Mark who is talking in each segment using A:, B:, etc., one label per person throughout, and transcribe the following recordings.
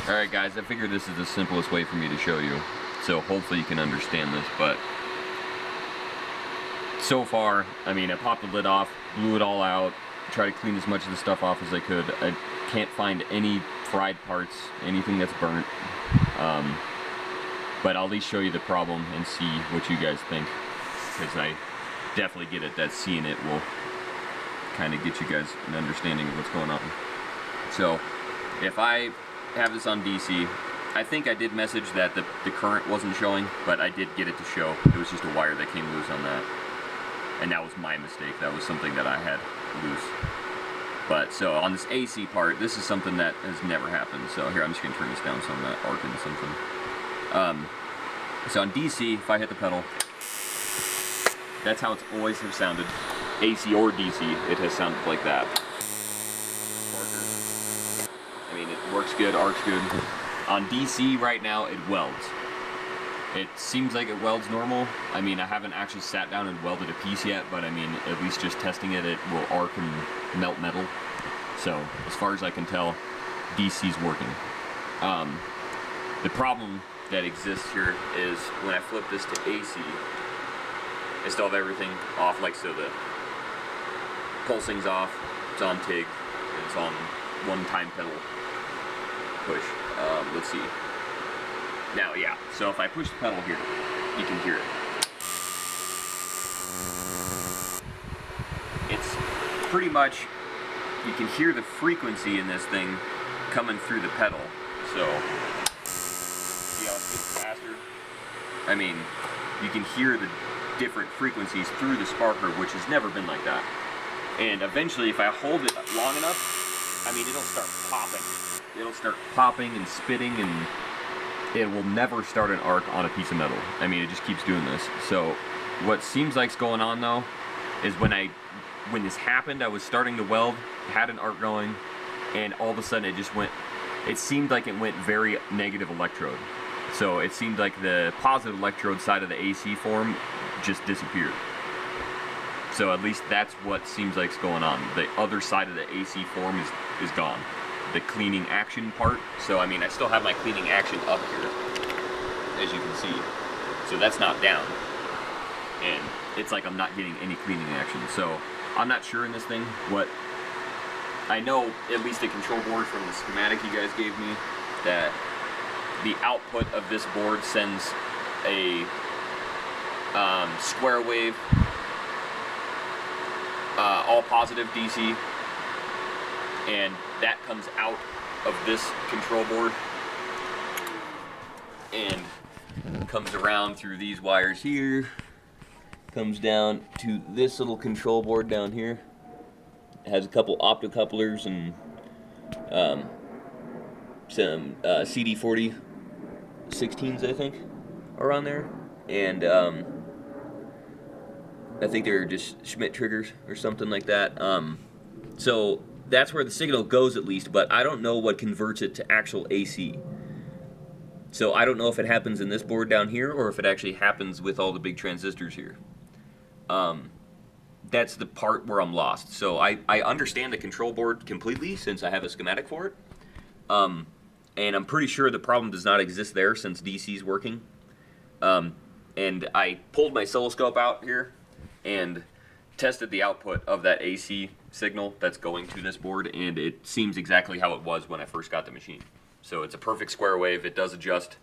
A: Alright guys, I figured this is the simplest way for me to show you, so hopefully you can understand this, but so far, I mean, I popped the lid off, blew it all out, tried to clean as much of the stuff off as I could. I can't find any fried parts, anything that's burnt, but I'll at least show you the problem and see what you guys think, because I definitely get it that seeing it will kind of get you guys an understanding of what's going on. So, if I have this on DC, I think I did message that the current wasn't showing, but I did get it to show. It was just a wire that came loose on that. And that was my mistake. That was something that I had loose. But, so, on this AC part, this is something that has never happened. So, here, I'm just going to turn this down so I'm not arcing something. So, on DC, if I hit the pedal, that's how it's always have sounded. AC or DC, it has sounded like that. I mean, it works good, arcs good. On DC right now, it welds. It seems like it welds normal. I mean, I haven't actually sat down and welded a piece yet, but I mean, at least just testing it, it will arc and melt metal. So, as far as I can tell, DC's working. The problem that exists here is when I flip this to AC, I still have everything off like so. The pulsing's off, it's on TIG, and it's on one-time pedal push. Let's see. Now, yeah, so if I push the pedal here, you can hear it. It's pretty much, you can hear the frequency in this thing coming through the pedal. So, see how it's getting faster? I mean, you can hear the different frequencies through the sparker, which has never been like that. And eventually, if I hold it long enough, I mean, it'll start popping. It'll start popping and spitting, and it will never start an arc on a piece of metal. I mean, it just keeps doing this. So, what seems like's going on though, is when this happened, I was starting to weld, had an arc going, and all of a sudden it seemed like it went very negative electrode. So it seemed like the positive electrode side of the AC form just disappeared. So at least that's what seems like's going on. The other side of the AC form is gone. The cleaning action part. So I mean, I still have my cleaning action up here, as you can see. So that's not down. And it's like I'm not getting any cleaning action. So I'm not sure in this thing what, I know at least the control board from the schematic you guys gave me, that the output of this board sends a square wave, all positive DC, and that comes out of this control board and comes around through these wires here, comes down to this little control board down here. It has a couple optocouplers and some CD40 16s, I think, are on there, and I think they're just Schmidt triggers or something like that. So that's where the signal goes at least, but I don't know what converts it to actual AC. So I don't know if it happens in this board down here or if it actually happens with all the big transistors here. That's the part where I'm lost. So I understand the control board completely since I have a schematic for it. And I'm pretty sure the problem does not exist there since DC's working. And I pulled my oscilloscope out here and tested the output of that AC signal that's going to this board, and it seems exactly how it was when I first got the machine. So it's a perfect square wave. It does adjust,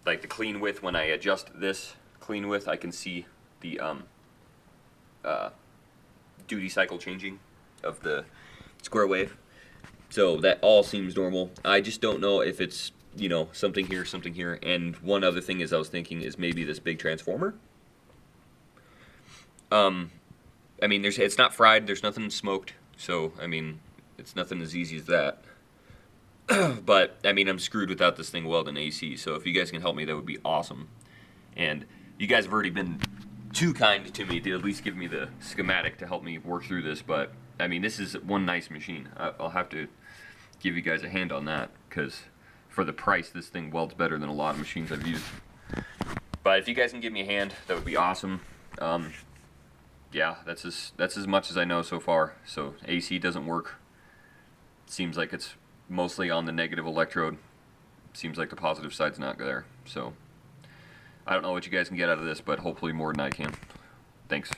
A: like the clean width. When I adjust this clean width, I can see the duty cycle changing of the square wave. So that all seems normal. I just don't know if it's, you know, something here, and one other thing is I was thinking is maybe this big transformer. I mean, it's not fried, there's nothing smoked, so, I mean, it's nothing as easy as that. But, I mean, I'm screwed without this thing welding AC, so if you guys can help me, that would be awesome. And you guys have already been too kind to me to at least give me the schematic to help me work through this, but, I mean, this is one nice machine. I'll have to give you guys a hand on that, because for the price, this thing welds better than a lot of machines I've used. But if you guys can give me a hand, that would be awesome. Yeah, that's as much as I know so far. So AC doesn't work. Seems like it's mostly on the negative electrode. seems like the positive side's not there. So I don't know what you guys can get out of this, but hopefully more than I can. Thanks.